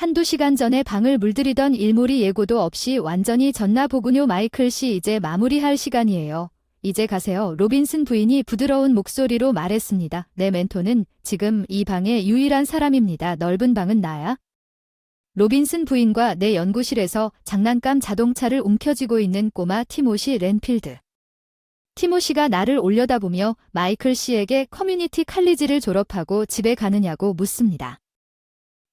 한두 시간 전에 방을 물들이던 일몰이 예고도 없이 완전히 졌나 보군요. 마이클 씨, 이제 마무리할 시간이에요. 이제 가세요. 로빈슨 부인이 부드러운 목소리로 말했습니다. 내 멘토는 지금 이 방의 유일한 사람입니다. 넓은 방은 나야. 로빈슨 부인과 내 연구실에서 장난감 자동차를 움켜쥐고 있는 꼬마 티모시 렌필드. 티모시가 나를 올려다보며 마이클 씨에게 커뮤니티 칼리지를 졸업하고 집에 가느냐고 묻습니다.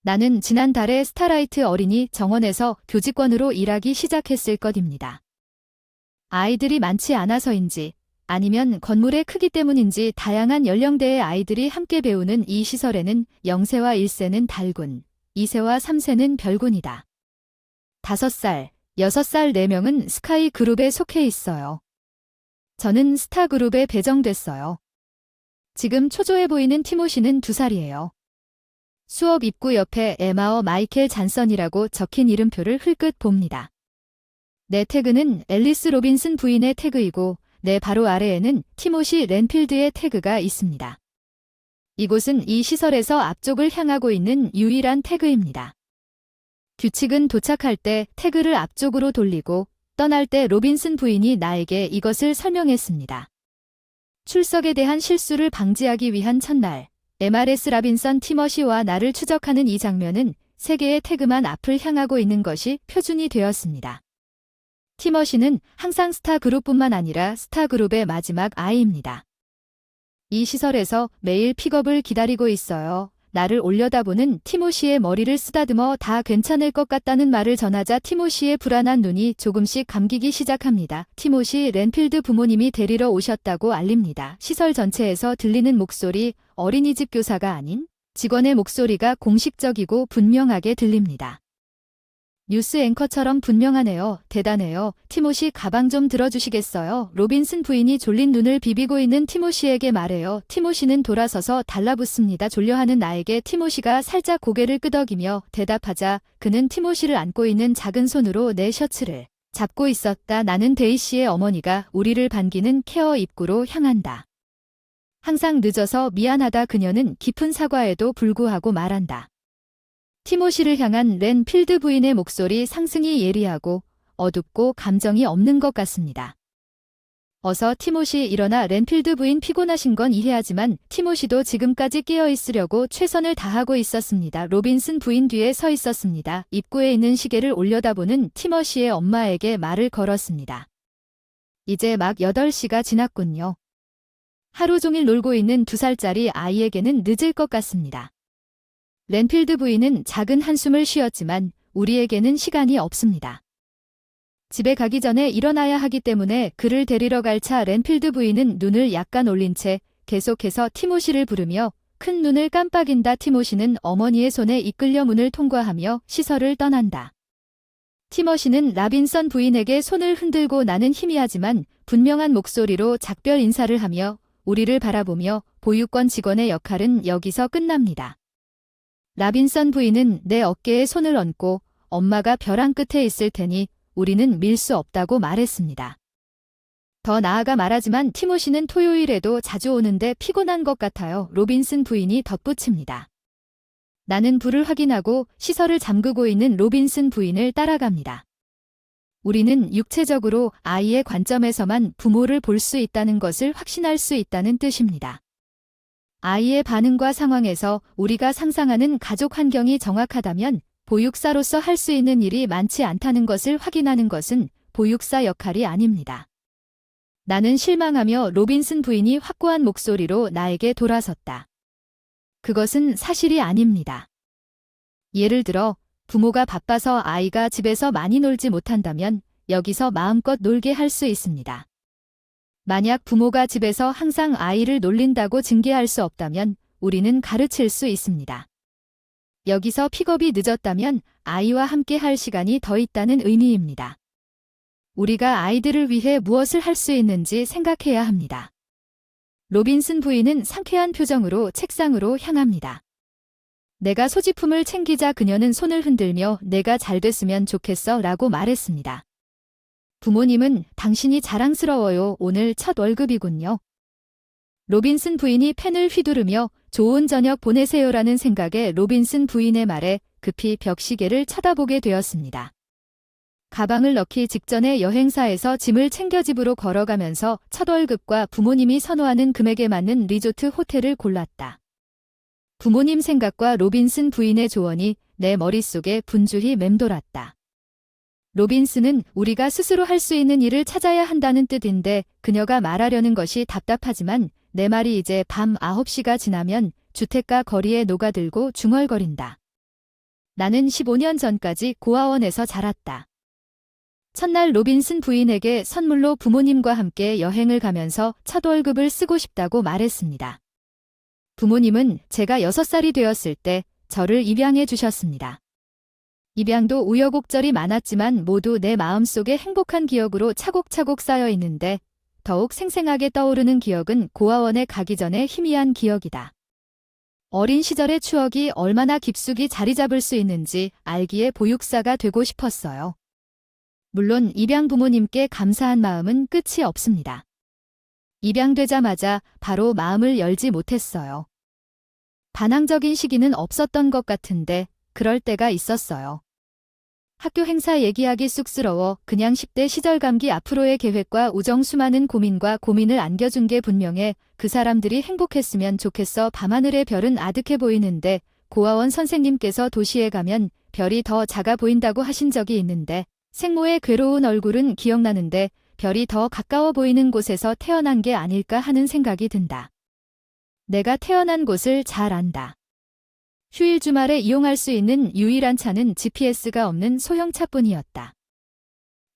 나는 지난달에 스타라이트 어린이 정원에서 교직원으로 일하기 시작했을 것입니다. 아이들이 많지 않아서인지 아니면 건물의 크기 때문인지 다양한 연령대의 아이들이 함께 배우는 이 시설에는 0세와 1세는 달군, 2세와 3세는 별군이다. 5살, 6살 4명은 스카이 그룹에 속해 있어요. 저는 스타 그룹에 배정됐어요. 지금 초조해 보이는 티모시는 2살이에요. 수업 입구 옆에 에마어 마이켈 잔선이라고 적힌 이름표를 흘끗 봅니다. 내 태그는 앨리스 로빈슨 부인의 태그이고 내 바로 아래에는 티모시 렌필드의 태그가 있습니다. 이곳은 이 시설에서 앞쪽을 향하고 있는 유일한 태그입니다. 규칙은 도착할 때 태그를 앞쪽으로 돌리고 떠날 때 로빈슨 부인이 나에게 이것을 설명했습니다. 출석에 대한 실수를 방지하기 위한 첫날, MRS 라빈선 티머시와 나를 추적하는 이 장면은 3개의 태그만 앞을 향하고 있는 것이 표준이 되었습니다. 티머시는 항상 스타 그룹뿐만 아니라 스타 그룹의 마지막 아이입니다. 이 시설에서 매일 픽업을 기다리고 있어요. 나를 올려다보는 티모시의 머리를 쓰다듬어 다 괜찮을 것 같다는 말을 전하자 티모시의 불안한 눈이 조금씩 감기기 시작합니다. 티모시 렌필드 부모님이 데리러 오셨다고 알립니다. 시설 전체에서 들리는 목소리, 어린이집 교사가 아닌 직원의 목소리가 공식적이고 분명하게 들립니다. 뉴스 앵커처럼 분명하네요. 대단해요. 티모시 가방 좀 들어주시겠어요? 로빈슨 부인이 졸린 눈을 비비고 있는 티모시에게 말해요. 티모시는 돌아서서 달라붙습니다. 졸려하는 나에게 티모시가 살짝 고개를 끄덕이며 대답하자 그는 티모시를 안고 있는 작은 손으로 내 셔츠를 잡고 있었다. 나는 데이시의 어머니가 우리를 반기는 케어 입구로 향한다. 항상 늦어서 미안하다. 그녀는 깊은 사과에도 불구하고 말한다. 티모시를 향한 렌필드 부인의 목소리 상승이 예리하고 어둡고 감정이 없는 것 같습니다. 어서 티모시 일어나. 렌필드 부인 피곤하신 건 이해하지만 티모시도 지금까지 깨어 있으려고 최선을 다하고 있었습니다. 로빈슨 부인 뒤에 서 있었습니다. 입구에 있는 시계를 올려다보는 티머시의 엄마에게 말을 걸었습니다. 이제 막 8시가 지났군요. 하루 종일 놀고 있는 2살짜리 아이에게는 늦을 것 같습니다. 렌필드 부인은 작은 한숨을 쉬었지만 우리에게는 시간이 없습니다. 집에 가기 전에 일어나야 하기 때문에 그를 데리러 갈 차. 렌필드 부인은 눈을 약간 올린 채 계속해서 티모시를 부르며 큰 눈을 깜빡인다. 티모시는 어머니의 손에 이끌려 문을 통과하며 시설을 떠난다. 티머시는 라빈선 부인에게 손을 흔들고 나는 희미하지만 분명한 목소리로 작별 인사를 하며 우리를 바라보며 보육권 직원의 역할은 여기서 끝납니다. 라빈선 부인은 내 어깨에 손을 얹고 엄마가 벼랑 끝에 있을 테니 우리는 밀 수 없다고 말했습니다. 더 나아가 말하지만 티모시는 토요일에도 자주 오는데 피곤한 것 같아요. 로빈슨 부인이 덧붙입니다. 나는 불을 확인하고 시설을 잠그고 있는 로빈슨 부인을 따라갑니다. 우리는 육체적으로 아이의 관점에서만 부모를 볼 수 있다는 것을 확신할 수 있다는 뜻입니다. 아이의 반응과 상황에서 우리가 상상하는 가족 환경이 정확하다면 보육사로서 할 수 있는 일이 많지 않다는 것을 확인하는 것은 보육사 역할이 아닙니다. 나는 실망하며 로빈슨 부인이 확고한 목소리로 나에게 돌아섰다. 그것은 사실이 아닙니다. 예를 들어 부모가 바빠서 아이가 집에서 많이 놀지 못한다면 여기서 마음껏 놀게 할 수 있습니다. 만약 부모가 집에서 항상 아이를 놀린다고 징계할 수 없다면 우리는 가르칠 수 있습니다. 여기서 픽업이 늦었다면 아이와 함께 할 시간이 더 있다는 의미입니다. 우리가 아이들을 위해 무엇을 할 수 있는지 생각해야 합니다. 로빈슨 부인은 상쾌한 표정으로 책상으로 향합니다. 내가 소지품을 챙기자 그녀는 손을 흔들며 내가 잘 됐으면 좋겠어 라고 말했습니다. 부모님은 당신이 자랑스러워요. 오늘 첫 월급이군요. 로빈슨 부인이 펜을 휘두르며 좋은 저녁 보내세요라는 생각에 로빈슨 부인의 말에 급히 벽시계를 쳐다보게 되었습니다. 가방을 넣기 직전에 여행사에서 짐을 챙겨 집으로 걸어가면서 첫 월급과 부모님이 선호하는 금액에 맞는 리조트 호텔을 골랐다. 부모님 생각과 로빈슨 부인의 조언이 내 머릿속에 분주히 맴돌았다. 로빈슨은 우리가 스스로 할 수 있는 일을 찾아야 한다는 뜻인데 그녀가 말하려는 것이 답답하지만 내 말이 이제 밤 9시가 지나면 주택가 거리에 녹아들고 중얼거린다. 나는 15년 전까지 고아원에서 자랐다. 첫날 로빈슨 부인에게 선물로 부모님과 함께 여행을 가면서 첫 월급을 쓰고 싶다고 말했습니다. 부모님은 제가 6살이 되었을 때 저를 입양해 주셨습니다. 입양도 우여곡절이 많았지만 모두 내 마음속에 행복한 기억으로 차곡차곡 쌓여 있는데 더욱 생생하게 떠오르는 기억은 고아원에 가기 전에 희미한 기억이다. 어린 시절의 추억이 얼마나 깊숙이 자리 잡을 수 있는지 알기에 보육사가 되고 싶었어요. 물론 입양 부모님께 감사한 마음은 끝이 없습니다. 입양되자마자 바로 마음을 열지 못했어요. 반항적인 시기는 없었던 것 같은데 그럴 때가 있었어요. 학교 행사 얘기하기 쑥스러워 그냥 10대 시절 감기 앞으로의 계획과 우정 수많은 고민과 고민을 안겨준 게 분명해 그 사람들이 행복했으면 좋겠어. 밤하늘의 별은 아득해 보이는데 고아원 선생님께서 도시에 가면 별이 더 작아 보인다고 하신 적이 있는데 생모의 괴로운 얼굴은 기억나는데 별이 더 가까워 보이는 곳에서 태어난 게 아닐까 하는 생각이 든다. 내가 태어난 곳을 잘 안다. 휴일 주말에 이용할 수 있는 유일한 차는 GPS가 없는 소형차뿐이었다.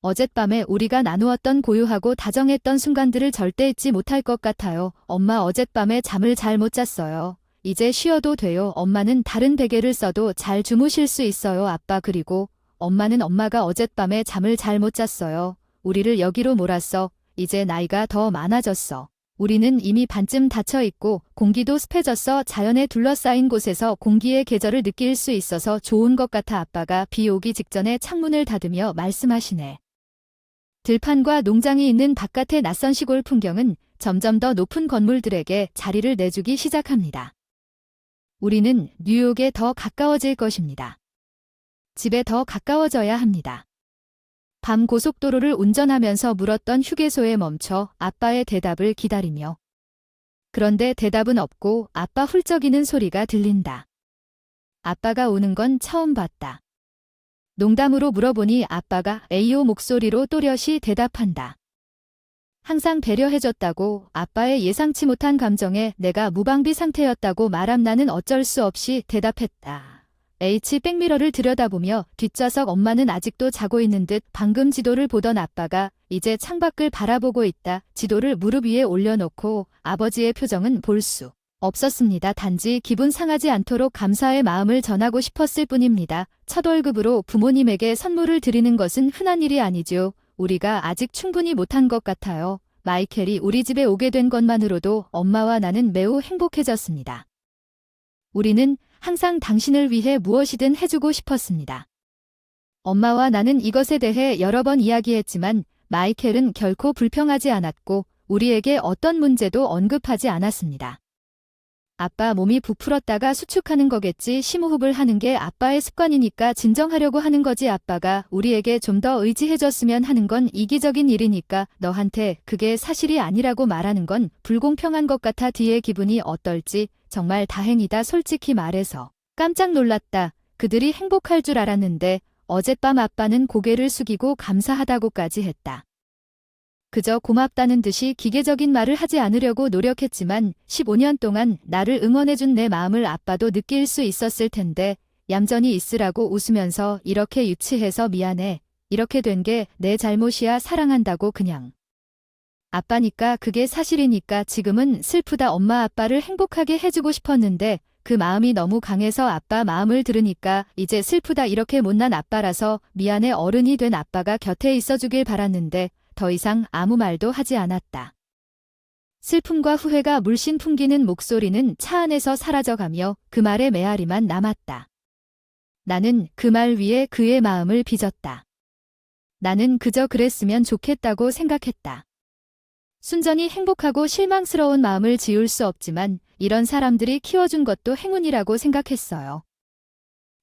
어젯밤에 우리가 나누었던 고요하고 다정했던 순간들을 절대 잊지 못할 것 같아요. 엄마 어젯밤에 잠을 잘 못 잤어요. 이제 쉬어도 돼요. 엄마는 다른 베개를 써도 잘 주무실 수 있어요. 아빠 그리고 엄마는 엄마가 어젯밤에 잠을 잘 못 잤어요. 우리를 여기로 몰았어. 이제 나이가 더 많아졌어. 우리는 이미 반쯤 닫혀있고 공기도 습해졌어. 자연에 둘러싸인 곳에서 공기의 계절을 느낄 수 있어서 좋은 것 같아. 아빠가 비 오기 직전에 창문을 닫으며 말씀하시네. 들판과 농장이 있는 바깥의 낯선 시골 풍경은 점점 더 높은 건물들에게 자리를 내주기 시작합니다. 우리는 뉴욕에 더 가까워질 것입니다. 집에 더 가까워져야 합니다. 밤 고속도로를 운전하면서 물었던 휴게소에 멈춰 아빠의 대답을 기다리며. 그런데 대답은 없고 아빠 훌쩍이는 소리가 들린다. 아빠가 오는 건 처음 봤다. 농담으로 물어보니 아빠가 에이오 목소리로 또렷이 대답한다. 항상 배려해줬다고. 아빠의 예상치 못한 감정에 내가 무방비 상태였다고 말함. 나는 어쩔 수 없이 대답했다. 백미러를 들여다보며 뒷좌석 엄마는 아직도 자고 있는 듯 방금 지도를 보던 아빠가 이제 창밖을 바라보고 있다. 지도를 무릎 위에 올려놓고 아버지의 표정은 볼 수 없었습니다. 단지 기분 상하지 않도록 감사의 마음을 전하고 싶었을 뿐입니다. 첫 월급으로 부모님에게 선물을 드리는 것은 흔한 일이 아니죠. 우리가 아직 충분히 못한 것 같아요. 마이켈이 우리 집에 오게 된 것만으로도 엄마와 나는 매우 행복해졌습니다. 우리는 항상 당신을 위해 무엇이든 해주고 싶었습니다. 엄마와 나는 이것에 대해 여러 번 이야기했지만 마이켈은 결코 불평하지 않았고 우리에게 어떤 문제도 언급하지 않았습니다. 아빠 몸이 부풀었다가 수축하는 거겠지. 심호흡을 하는 게 아빠의 습관이니까 진정하려고 하는 거지. 아빠가 우리에게 좀 더 의지해줬으면 하는 건 이기적인 일이니까 너한테 그게 사실이 아니라고 말하는 건 불공평한 것 같아. 뒤에 기분이 어떨지 정말 다행이다. 솔직히 말해서 깜짝 놀랐다. 그들이 행복할 줄 알았는데 어젯밤 아빠는 고개를 숙이고 감사하다고까지 했다. 그저 고맙다는 듯이 기계적인 말을 하지 않으려고 노력했지만 15년 동안 나를 응원해준 내 마음을 아빠도 느낄 수 있었을 텐데 얌전히 있으라고 웃으면서 이렇게 유치해서 미안해. 이렇게 된 게 내 잘못이야. 사랑한다고 그냥. 아빠니까 그게 사실이니까 지금은 슬프다. 엄마 아빠를 행복하게 해주고 싶었는데 그 마음이 너무 강해서 아빠 마음을 들으니까 이제 슬프다. 이렇게 못난 아빠라서 미안해. 어른이 된 아빠가 곁에 있어주길 바랐는데 더 이상 아무 말도 하지 않았다. 슬픔과 후회가 물씬 풍기는 목소리는 차 안에서 사라져가며 그 말의 메아리만 남았다. 나는 그 말 위에 그의 마음을 빚었다. 나는 그저 그랬으면 좋겠다고 생각했다. 순전히 행복하고 실망스러운 마음을 지울 수 없지만 이런 사람들이 키워준 것도 행운이라고 생각했어요.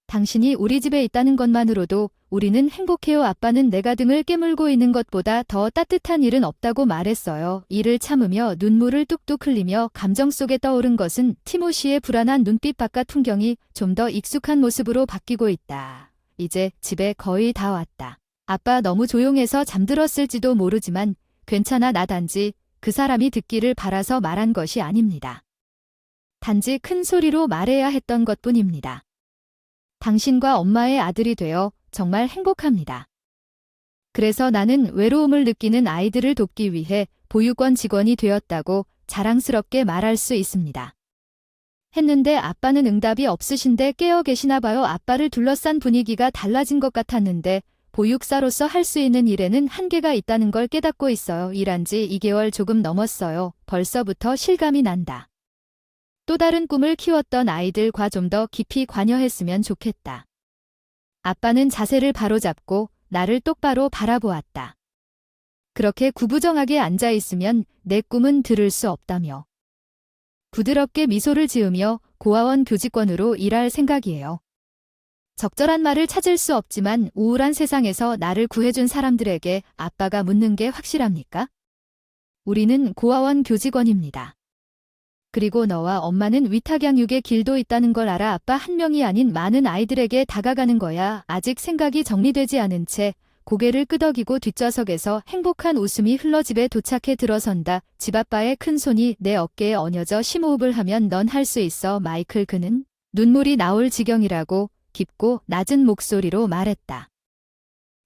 당신이 우리 집에 있다는 것만으로도 우리는 행복해요. 아빠는 내가 등을 깨물고 있는 것보다 더 따뜻한 일은 없다고 말했어요. 이를 참으며 눈물을 뚝뚝 흘리며 감정 속에 떠오른 것은 티모시의 불안한 눈빛 바깥 풍경이 좀 더 익숙한 모습으로 바뀌고 있다. 이제 집에 거의 다 왔다. 아빠 너무 조용해서 잠들었을지도 모르지만 괜찮아. 나 단지 그 사람이 듣기를 바라서 말한 것이 아닙니다. 단지 큰 소리로 말해야 했던 것뿐입니다. 당신과 엄마의 아들이 되어 정말 행복합니다. 그래서 나는 외로움을 느끼는 아이들을 돕기 위해 보육원 직원이 되었다고 자랑스럽게 말할 수 있습니다. 했는데 아빠는 응답이 없으신데 깨어 계시나 봐요. 아빠를 둘러싼 분위기가 달라진 것 같았는데 보육사로서 할 수 있는 일에는 한계가 있다는 걸 깨닫고 있어요. 일한 지 2개월 조금 넘었어요. 벌써부터 실감이 난다. 또 다른 꿈을 키웠던 아이들과 좀 더 깊이 관여했으면 좋겠다. 아빠는 자세를 바로잡고 나를 똑바로 바라보았다. 그렇게 구부정하게 앉아있으면 내 꿈은 들을 수 없다며. 부드럽게 미소를 지으며 고아원 교직원으로 일할 생각이에요. 적절한 말을 찾을 수 없지만 우울한 세상에서 나를 구해준 사람들에게 아빠가 묻는 게 확실합니까? 우리는 고아원 교직원입니다. 그리고 너와 엄마는 위탁양육의 길도 있다는 걸 알아. 아빠 한 명이 아닌 많은 아이들에게 다가가는 거야. 아직 생각이 정리되지 않은 채 고개를 끄덕이고 뒷좌석에서 행복한 웃음이 흘러 집에 도착해 들어선다. 집 아빠의 큰 손이 내 어깨에 얹어져 심호흡을 하면 넌 할 수 있어 마이클. 그는 눈물이 나올 지경이라고 깊고 낮은 목소리로 말했다.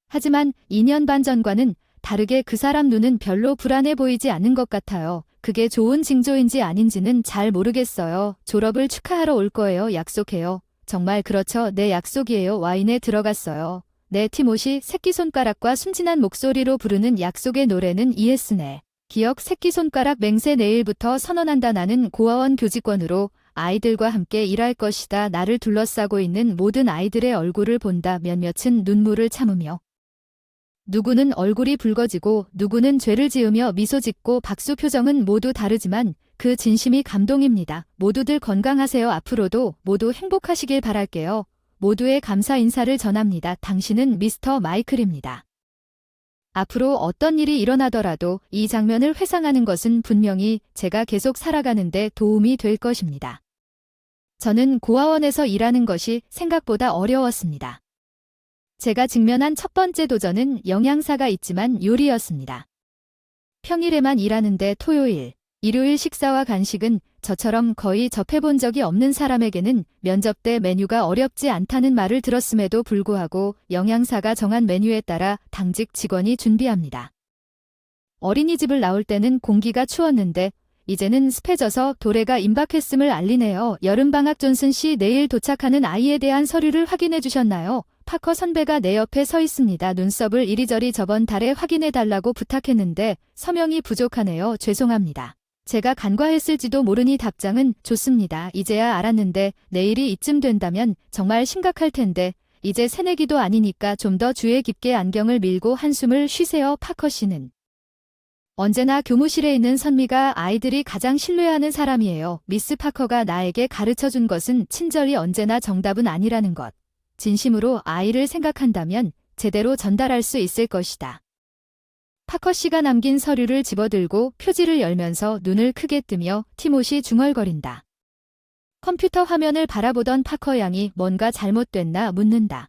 하지만 2년 반 전과는 다르게 그 사람 눈은 별로 불안해 보이지 않는 것 같아요. 그게 좋은 징조인지 아닌지는 잘 모르겠어요. 졸업을 축하하러 올 거예요. 약속해요. 정말 그렇죠. 네, 약속이에요. 와인에 들어갔어요. 네, 티모시. 새끼손가락과 순진한 목소리로 부르는 약속의 노래는 이해스네. 기억. 새끼손가락 맹세. 내일부터 선언한다. 나는 고아원 교직원으로 아이들과 함께 일할 것이다. 나를 둘러싸고 있는 모든 아이들의 얼굴을 본다. 몇몇은 눈물을 참으며 누구는 얼굴이 붉어지고 누구는 죄를 지으며 미소 짓고 박수. 표정은 모두 다르지만 그 진심이 감동입니다. 모두들 건강하세요. 앞으로도 모두 행복하시길 바랄게요. 모두의 감사 인사를 전합니다. 당신은 미스터 마이클입니다. 앞으로 어떤 일이 일어나더라도 이 장면을 회상하는 것은 분명히 제가 계속 살아가는데 도움이 될 것입니다. 저는 고아원에서 일하는 것이 생각보다 어려웠습니다. 제가 직면한 첫 번째 도전은 영양사가 있지만 요리였습니다. 평일에만 일하는데 토요일, 일요일 식사와 간식은 저처럼 거의 접해본 적이 없는 사람에게는 면접 때 메뉴가 어렵지 않다는 말을 들었음에도 불구하고 영양사가 정한 메뉴에 따라 당직 직원이 준비합니다. 어린이집을 나올 때는 공기가 추웠는데 이제는 습해져서 도래가 임박했음을 알리네요. 여름방학. 존슨 씨, 내일 도착하는 아이에 대한 서류를 확인해 주셨나요? 파커 선배가 내 옆에 서 있습니다. 눈썹을 이리저리 저번 달에 확인해 달라고 부탁했는데 서명이 부족하네요. 죄송합니다. 제가 간과했을지도 모르니. 답장은 좋습니다. 이제야 알았는데 내일이 이쯤 된다면 정말 심각할 텐데 이제 새내기도 아니니까 좀 더 주의 깊게 안경을 밀고 한숨을 쉬세요. 파커 씨는 언제나 교무실에 있는 선미가 아이들이 가장 신뢰하는 사람이에요. 미스 파커가 나에게 가르쳐준 것은 친절이 언제나 정답은 아니라는 것. 진심으로 아이를 생각한다면 제대로 전달할 수 있을 것이다. 파커 씨가 남긴 서류를 집어들고 표지를 열면서 눈을 크게 뜨며 티모시 중얼거린다. 컴퓨터 화면을 바라보던 파커 양이 뭔가 잘못됐나 묻는다.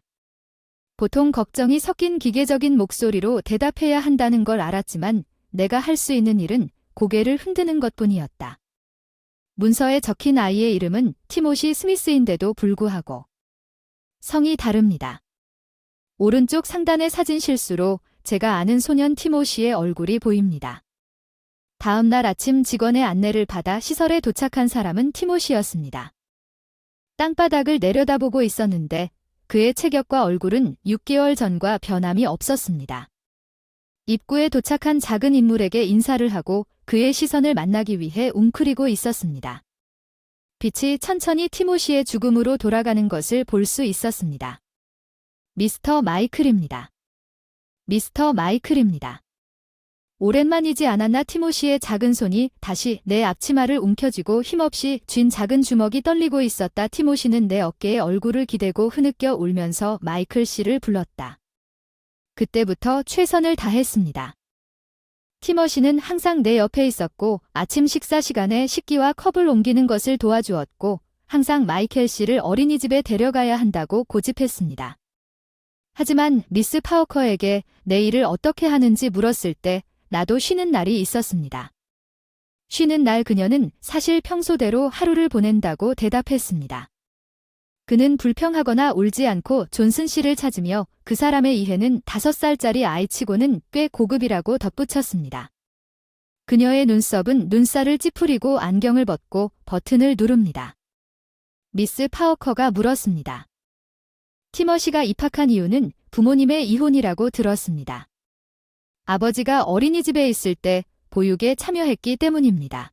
보통 걱정이 섞인 기계적인 목소리로 대답해야 한다는 걸 알았지만 내가 할 수 있는 일은 고개를 흔드는 것뿐이었다. 문서에 적힌 아이의 이름은 티모시 스미스인데도 불구하고 성이 다릅니다. 오른쪽 상단의 사진 실수로 제가 아는 소년 티모시의 얼굴이 보입니다. 다음 날 아침 직원의 안내를 받아 시설에 도착한 사람은 티모시였습니다. 땅바닥을 내려다보고 있었는데 그의 체격과 얼굴은 6개월 전과 변함이 없었습니다. 입구에 도착한 작은 인물에게 인사를 하고 그의 시선을 만나기 위해 웅크리고 있었습니다. 빛이 천천히 티모시의 죽음으로 돌아가는 것을 볼 수 있었습니다. 미스터 마이클입니다. 미스터 마이클입니다. 오랜만이지 않았나 티모시의 작은 손이 다시 내 앞치마를 움켜쥐고 힘없이 쥔 작은 주먹이 떨리고 있었다. 티모시는 내 어깨에 얼굴을 기대고 흐느껴 울면서 마이클 씨를 불렀다. 그때부터 최선을 다했습니다. 티머시는 항상 내 옆에 있었고 아침 식사 시간에 식기와 컵을 옮기는 것을 도와주었고 항상 마이켈 씨를 어린이집에 데려가야 한다고 고집했습니다. 하지만 미스 파워커에게 내 일을 어떻게 하는지 물었을 때 나도 쉬는 날이 있었습니다. 쉬는 날 그녀는 사실 평소대로 하루를 보낸다고 대답했습니다. 그는 불평하거나 울지 않고 존슨 씨를 찾으며 그 사람의 이해는 5살짜리 아이치고는 꽤 고급이라고 덧붙였습니다. 그녀의 눈썹은 눈살을 찌푸리고 안경을 벗고 버튼을 누릅니다. 미스 파워커가 물었습니다. 티머시가 입학한 이유는 부모님의 이혼이라고 들었습니다. 아버지가 어린이집에 있을 때 보육에 참여했기 때문입니다.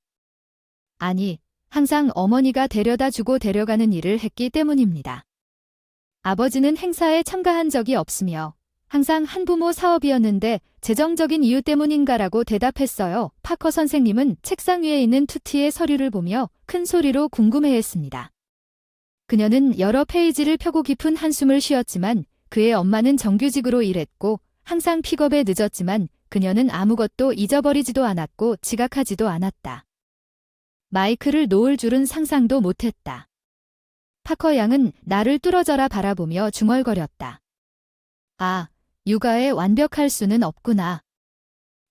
아니, 항상 어머니가 데려다 주고 데려가는 일을 했기 때문입니다. 아버지는 행사에 참가한 적이 없으며 항상 한부모 사업이었는데 재정적인 이유 때문인가라고 대답했어요. 파커 선생님은 책상 위에 있는 투티의 서류를 보며 큰 소리로 궁금해했습니다. 그녀는 여러 페이지를 펴고 깊은 한숨을 쉬었지만 그의 엄마는 정규직으로 일했고 항상 픽업에 늦었지만 그녀는 아무것도 잊어버리지도 않았고 지각하지도 않았다. 마이크를 놓을 줄은 상상도 못했다. 파커 양은 나를 뚫어져라 바라보며 중얼거렸다. 아, 육아에 완벽할 수는 없구나.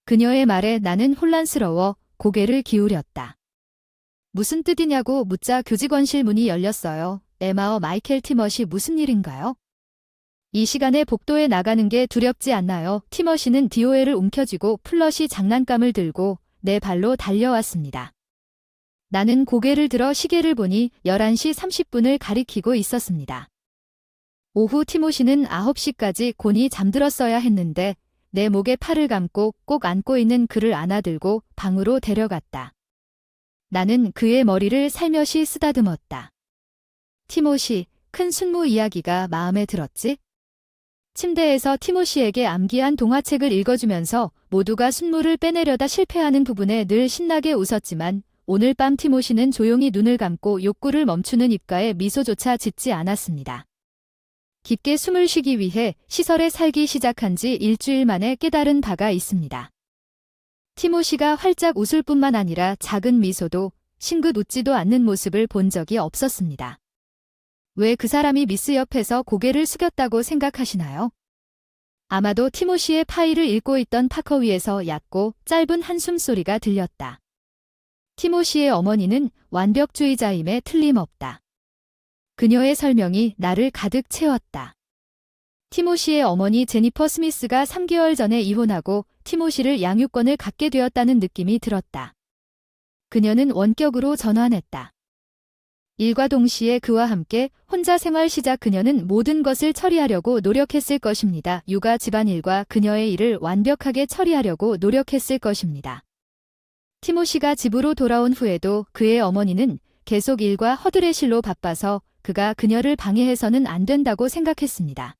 그녀의 말에 나는 혼란스러워 고개를 기울였다. 무슨 뜻이냐고 묻자 교직원실 문이 열렸어요. 에마와 마이켈 티머시 무슨 일인가요? 이 시간에 복도에 나가는 게 두렵지 않나요? 티머시는 디오엘을 움켜쥐고 플러시 장난감을 들고 내 발로 달려왔습니다. 나는 고개를 들어 시계를 보니 11시 30분을 가리키고 있었습니다. 오후 티모시는 9시까지 곤히 잠들었어야 했는데 내 목에 팔을 감고 꼭 안고 있는 그를 안아들고 방으로 데려갔다. 나는 그의 머리를 살며시 쓰다듬었다. 티모시, 큰 순무 이야기가 마음에 들었지? 침대에서 티모시에게 암기한 동화책을 읽어주면서 모두가 순무를 빼내려다 실패하는 부분에 늘 신나게 웃었지만 오늘 밤 티모시는 조용히 눈을 감고 욕구를 멈추는 입가에 미소조차 짓지 않았습니다. 깊게 숨을 쉬기 위해 시설에 살기 시작한 지 일주일 만에 깨달은 바가 있습니다. 티모시가 활짝 웃을 뿐만 아니라 작은 미소도 싱긋 웃지도 않는 모습을 본 적이 없었습니다. 왜 그 사람이 미스 옆에서 고개를 숙였다고 생각하시나요? 아마도 티모시의 파일을 읽고 있던 파커 위에서 얕고 짧은 한숨 소리가 들렸다. 티모시의 어머니는 완벽주의자임에 틀림없다. 그녀의 설명이 나를 가득 채웠다. 티모시의 어머니 제니퍼 스미스가 3개월 전에 이혼하고 티모시를 양육권을 갖게 되었다는 느낌이 들었다. 그녀는 원격으로 전환했다. 일과 동시에 그와 함께 혼자 생활 시작 그녀는 모든 것을 처리하려고 노력했을 것입니다. 육아 집안일과 그녀의 일을 완벽하게 처리하려고 노력했을 것입니다. 티모시가 집으로 돌아온 후에도 그의 어머니는 계속 일과 허드레실로 바빠서 그가 그녀를 방해해서는 안 된다고 생각했습니다.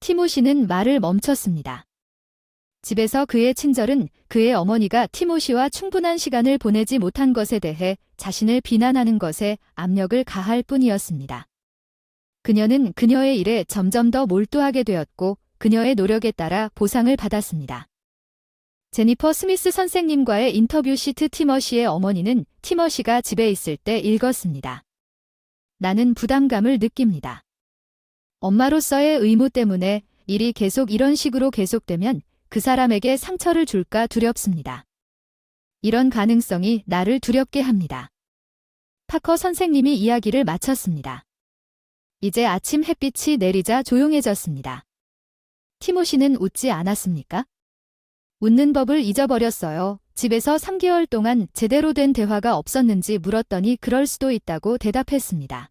티모시는 말을 멈췄습니다. 집에서 그의 친절은 그의 어머니가 티모시와 충분한 시간을 보내지 못한 것에 대해 자신을 비난하는 것에 압력을 가할 뿐이었습니다. 그녀는 그녀의 일에 점점 더 몰두하게 되었고 그녀의 노력에 따라 보상을 받았습니다. 제니퍼 스미스 선생님과의 인터뷰 시트 티머시의 어머니는 티머시가 집에 있을 때 읽었습니다. 나는 부담감을 느낍니다. 엄마로서의 의무 때문에 일이 계속 이런 식으로 계속되면 그 사람에게 상처를 줄까 두렵습니다. 이런 가능성이 나를 두렵게 합니다. 파커 선생님이 이야기를 마쳤습니다. 이제 아침 햇빛이 내리자 조용해졌습니다. 티모시는 웃지 않았습니까? 웃는 법을 잊어버렸어요. 집에서 3개월 동안 제대로 된 대화가 없었는지 물었더니 그럴 수도 있다고 대답했습니다.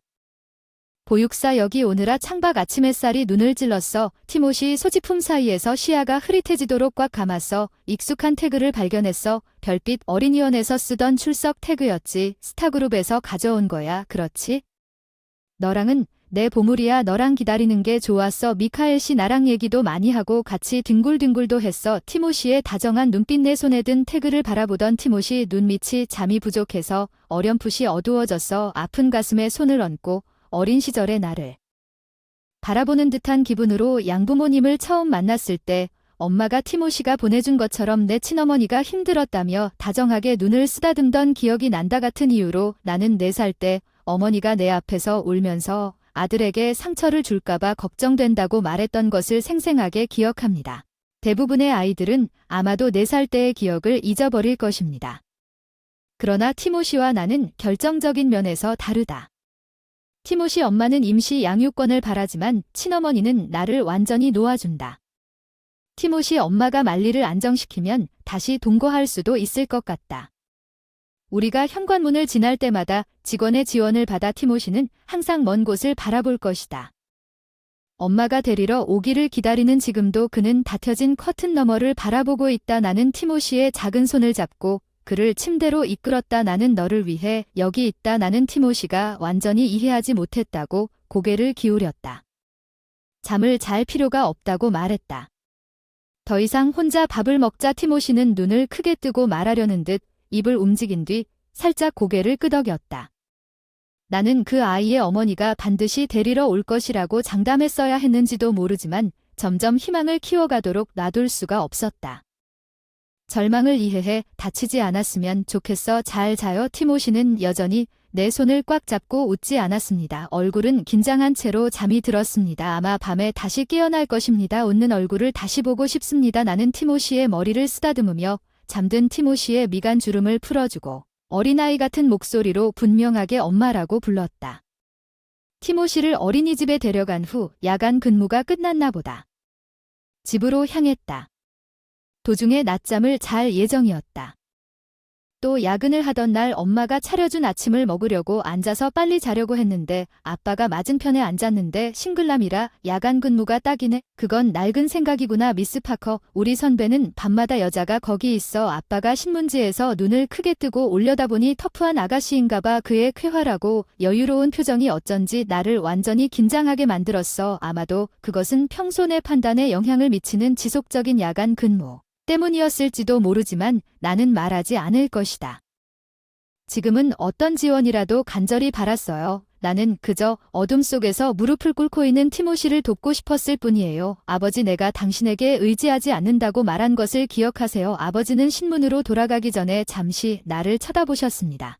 보육사 여기 오느라 창밖 아침 햇살이 눈을 찔렀어. 티모시 소지품 사이에서 시야가 흐릿해지도록 꽉 감았어. 익숙한 태그를 발견했어. 별빛 어린이원에서 쓰던 출석 태그였지. 스타그룹에서 가져온 거야. 그렇지? 너랑은 내 보물이야 너랑 기다리는 게 좋았어. 미카엘 씨 나랑 얘기도 많이 하고 같이 뒹굴뒹굴도 했어. 티모시의 다정한 눈빛 내 손에 든 태그를 바라보던 티모시 눈밑이 잠이 부족해서 어렴풋이 어두워졌어. 아픈 가슴에 손을 얹고 어린 시절의 나를 바라보는 듯한 기분으로 양부모님을 처음 만났을 때 엄마가 티모시가 보내준 것처럼 내 친어머니가 힘들었다며 다정하게 눈을 쓰다듬던 기억이 난다. 같은 이유로 나는 4살 때 어머니가 내 앞에서 울면서 아들에게 상처를 줄까봐 걱정된다고 말했던 것을 생생하게 기억합니다. 대부분의 아이들은 아마도 4살 때의 기억을 잊어버릴 것입니다. 그러나 티모시와 나는 결정적인 면에서 다르다. 티모시 엄마는 임시 양육권을 바라지만 친어머니는 나를 완전히 놓아준다. 티모시 엄마가 만리를 안정시키면 다시 동거할 수도 있을 것 같다. 우리가 현관문을 지날 때마다 직원의 지원을 받아 티모시는 항상 먼 곳을 바라볼 것이다. 엄마가 데리러 오기를 기다리는 지금도 그는 닫혀진 커튼 너머를 바라보고 있다. 나는 티모시의 작은 손을 잡고 그를 침대로 이끌었다. 나는 너를 위해 여기 있다. 나는 티모시가 완전히 이해하지 못했다고 고개를 기울였다. 잠을 잘 필요가 없다고 말했다. 더 이상 혼자 밥을 먹자. 티모시는 눈을 크게 뜨고 말하려는 듯 입을 움직인 뒤 살짝 고개를 끄덕였다. 나는 그 아이의 어머니가 반드시 데리러 올 것이라고 장담했어야 했는지도 모르지만 점점 희망을 키워가도록 놔둘 수가 없었다. 절망을 이해해 다치지 않았으면 좋겠어. 잘 자요. 티모시는 여전히 내 손을 꽉 잡고 웃지 않았습니다. 얼굴은 긴장한 채로 잠이 들었습니다. 아마 밤에 다시 깨어날 것입니다. 웃는 얼굴을 다시 보고 싶습니다. 나는 티모시의 머리를 쓰다듬으며 잠든 티모시의 미간 주름을 풀어주고 어린아이 같은 목소리로 분명하게 엄마라고 불렀다. 티모시를 어린이집에 데려간 후 야간 근무가 끝났나 보다. 집으로 향했다. 도중에 낮잠을 잘 예정이었다. 또 야근을 하던 날 엄마가 차려준 아침을 먹으려고 앉아서 빨리 자려고 했는데 아빠가 맞은편에 앉았는데 싱글남이라 야간 근무가 딱이네. 그건 낡은 생각이구나. 미스 파커, 우리 선배는 밤마다 여자가 거기 있어. 아빠가 신문지에서 눈을 크게 뜨고 올려다보니 터프한 아가씨인가봐. 그의 쾌활하고 여유로운 표정이 어쩐지 나를 완전히 긴장하게 만들었어. 아마도 그것은 평소 내 판단에 영향을 미치는 지속적인 야간 근무 때문이었을지도 모르지만 나는 말하지 않을 것이다. 지금은 어떤 지원이라도 간절히 바랐어요. 나는 그저 어둠 속에서 무릎을 꿇고 있는 티모시를 돕고 싶었을 뿐이에요. 아버지, 내가 당신에게 의지하지 않는다고 말한 것을 기억하세요. 아버지는 신문으로 돌아가기 전에 잠시 나를 쳐다보셨습니다.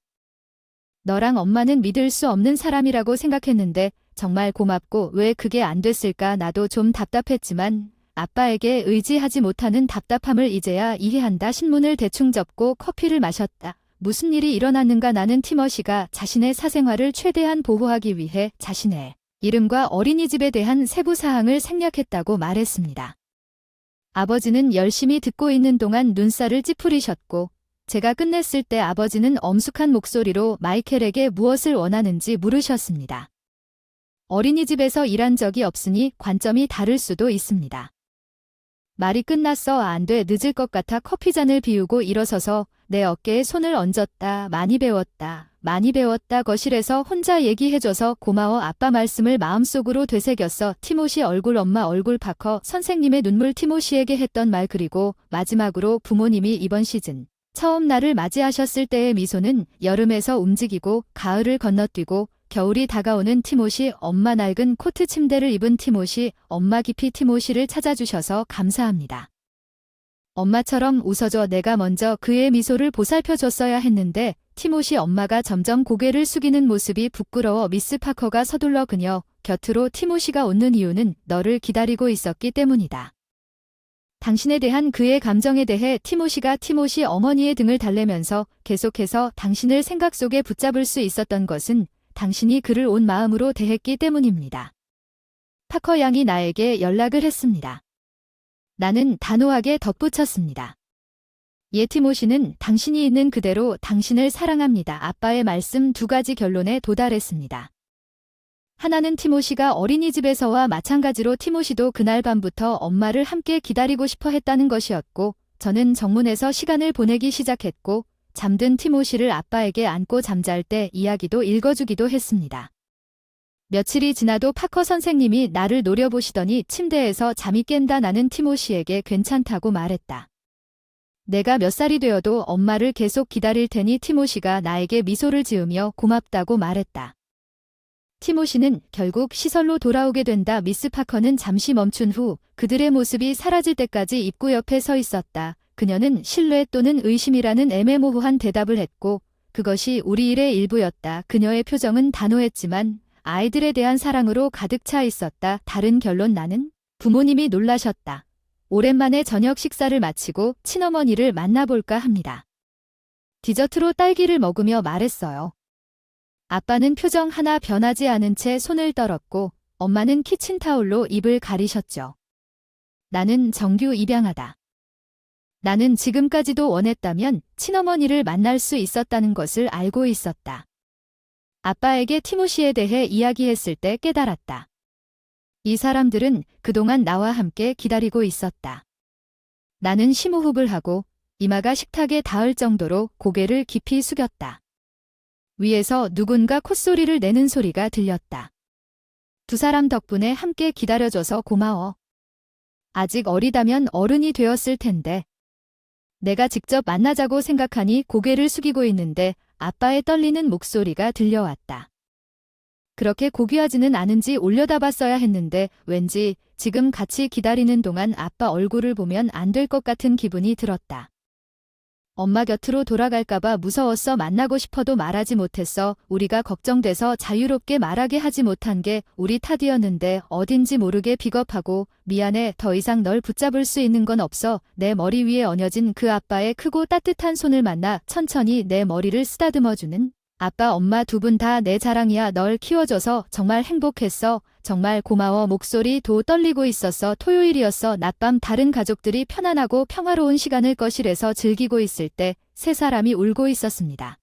너랑 엄마는 믿을 수 없는 사람이라고 생각했는데 정말 고맙고 왜 그게 안 됐을까. 나도 좀 답답했지만 아빠에게 의지하지 못하는 답답함을 이제야 이해한다. 신문을 대충 접고 커피를 마셨다. 무슨 일이 일어났는가. 나는 티모시가 자신의 사생활을 최대한 보호하기 위해 자신의 이름과 어린이집에 대한 세부 사항을 생략했다고 말했습니다. 아버지는 열심히 듣고 있는 동안 눈살을 찌푸리셨고 제가 끝냈을 때 아버지는 엄숙한 목소리로 마이켈에게 무엇을 원하는지 물으셨습니다. 어린이집에서 일한 적이 없으니 관점이 다를 수도 있습니다. 말이 끝났어. 안 돼. 늦을 것 같아. 커피잔을 비우고 일어서서 내 어깨에 손을 얹었다. 많이 배웠다. 많이 배웠다. 거실에서 혼자 얘기해줘서 고마워. 아빠 말씀을 마음속으로 되새겼어. 티모시 얼굴, 엄마 얼굴, 파커 선생님의 눈물, 티모시에게 했던 말, 그리고 마지막으로 부모님이 이번 시즌 처음 나를 맞이하셨을 때의 미소는 여름에서 움직이고 가을을 건너뛰고 겨울이 다가오는 티모시. 엄마, 낡은 코트 침대를 입은 티모시. 엄마, 깊이 티모시를 찾아주셔서 감사합니다. 엄마처럼 웃어줘. 내가 먼저 그의 미소를 보살펴줬어야 했는데 티모시 엄마가 점점 고개를 숙이는 모습이 부끄러워. 미스 파커가 서둘러 그녀 곁으로 티모시가 웃는 이유는 너를 기다리고 있었기 때문이다. 당신에 대한 그의 감정에 대해 티모시 어머니의 등을 달래면서 계속해서 당신을 생각 속에 붙잡을 수 있었던 것은 당신이 그를 온 마음으로 대했기 때문입니다. 파커 양이 나에게 연락을 했습니다. 나는 단호하게 덧붙였습니다. 예, 티모시는 당신이 있는 그대로 당신을 사랑합니다. 아빠의 말씀 2가지 결론에 도달했습니다. 하나는 티모시가 어린이집에서와 마찬가지로 티모시도 그날 밤부터 엄마를 함께 기다리고 싶어 했다는 것이었고, 저는 정문에서 시간을 보내기 시작했고 잠든 티모시를 아빠에게 안고 잠잘 때 이야기도 읽어주기도 했습니다. 며칠이 지나도 파커 선생님이 나를 노려보시더니 침대에서 잠이 깬다. 나는 티모시에게 괜찮다고 말했다. 내가 몇 살이 되어도 엄마를 계속 기다릴 테니. 티모시가 나에게 미소를 지으며 고맙다고 말했다. 티모시는 결국 시설로 돌아오게 된다. 미스 파커는 잠시 멈춘 후 그들의 모습이 사라질 때까지 입구 옆에 서 있었다. 그녀는 신뢰 또는 의심이라는 애매모호한 대답을 했고 그것이 우리 일의 일부였다. 그녀의 표정은 단호했지만 아이들에 대한 사랑으로 가득 차 있었다. 다른 결론. 나는 부모님이 놀라셨다. 오랜만에 저녁 식사를 마치고 친어머니를 만나볼까 합니다. 디저트로 딸기를 먹으며 말했어요. 아빠는 표정 하나 변하지 않은 채 손을 떨었고 엄마는 키친타올로 입을 가리셨죠. 나는 정규 입양하다. 나는 지금까지도 원했다면 친어머니를 만날 수 있었다는 것을 알고 있었다. 아빠에게 티모시에 대해 이야기했을 때 깨달았다. 이 사람들은 그동안 나와 함께 기다리고 있었다. 나는 심호흡을 하고 이마가 식탁에 닿을 정도로 고개를 깊이 숙였다. 위에서 누군가 콧소리를 내는 소리가 들렸다. 두 사람 덕분에 함께 기다려줘서 고마워. 아직 어리다면 어른이 되었을 텐데. 내가 직접 만나자고 생각하니 고개를 숙이고 있는데 아빠의 떨리는 목소리가 들려왔다. 그렇게 고귀하지는 않은지 올려다봤어야 했는데 왠지 지금 같이 기다리는 동안 아빠 얼굴을 보면 안 될 것 같은 기분이 들었다. 엄마 곁으로 돌아갈까봐 무서웠어. 만나고 싶어도 말하지 못했어. 우리가 걱정돼서 자유롭게 말하게 하지 못한 게 우리 탓이었는데 어딘지 모르게 비겁하고 미안해. 더 이상 널 붙잡을 수 있는 건 없어. 내 머리 위에 얹어진 그 아빠의 크고 따뜻한 손을 만나 천천히 내 머리를 쓰다듬어주는 아빠 엄마 두 분 다 내 자랑이야. 널 키워줘서 정말 행복했어. 정말 고마워. 목소리도 떨리고 있었어. 토요일이었어. 낮밤 다른 가족들이 편안하고 평화로운 시간을 거실에서 즐기고 있을 때 세 사람이 울고 있었습니다.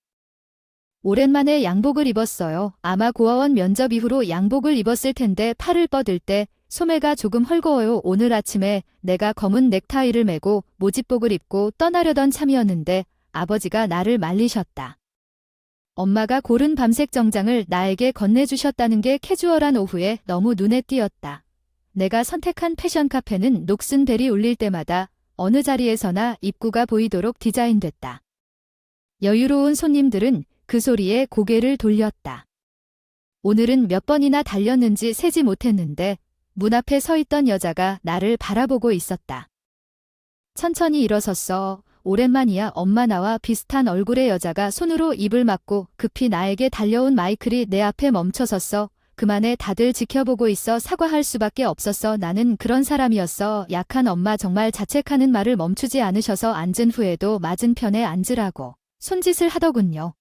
오랜만에 양복을 입었어요. 아마 고아원 면접 이후로 양복을 입었을 텐데 팔을 뻗을 때 소매가 조금 헐거워요. 오늘 아침에 내가 검은 넥타이를 메고 모집복을 입고 떠나려던 참이었는데 아버지가 나를 말리셨다. 엄마가 고른 밤색 정장을 나에게 건네주셨다는 게 캐주얼한 오후에 너무 눈에 띄었다. 내가 선택한 패션 카페는 녹슨 벨이 울릴 때마다 어느 자리에서나 입구가 보이도록 디자인됐다. 여유로운 손님들은 그 소리에 고개를 돌렸다. 오늘은 몇 번이나 달렸는지 세지 못했는데 문 앞에 서 있던 여자가 나를 바라보고 있었다. 천천히 일어섰어. 오랜만이야. 엄마. 나와 비슷한 얼굴의 여자가 손으로 입을 막고 급히 나에게 달려온 마이클이 내 앞에 멈춰섰어. 그만해. 다들 지켜보고 있어. 사과할 수밖에 없었어. 나는 그런 사람이었어. 약한 엄마. 정말 자책하는 말을 멈추지 않으셔서 앉은 후에도 맞은편에 앉으라고 손짓을 하더군요.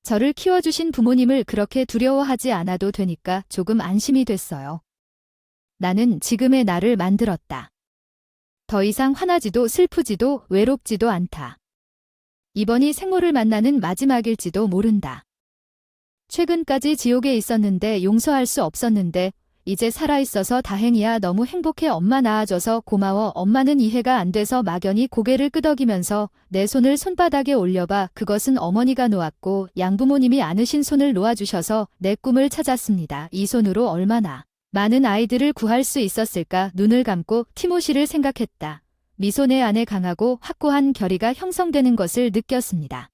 저를 키워주신 부모님을 그렇게 두려워하지 않아도 되니까 조금 안심이 됐어요. 나는 지금의 나를 만들었다. 더 이상 화나지도 슬프지도 외롭지도 않다. 이번이 생모를 만나는 마지막일지도 모른다. 최근까지 지옥에 있었는데 용서할 수 없었는데 이제 살아있어서 다행이야. 너무 행복해. 엄마 낳아줘서 고마워. 엄마는 이해가 안 돼서 막연히 고개를 끄덕이면서 내 손을 손바닥에 올려봐. 그것은 어머니가 놓았고 양부모님이 안으신 손을 놓아주셔서 내 꿈을 찾았습니다. 이 손으로 얼마나 많은 아이들을 구할 수 있었을까. 눈을 감고 티모시를 생각했다. 미소 내 안에 강하고 확고한 결의가 형성되는 것을 느꼈습니다.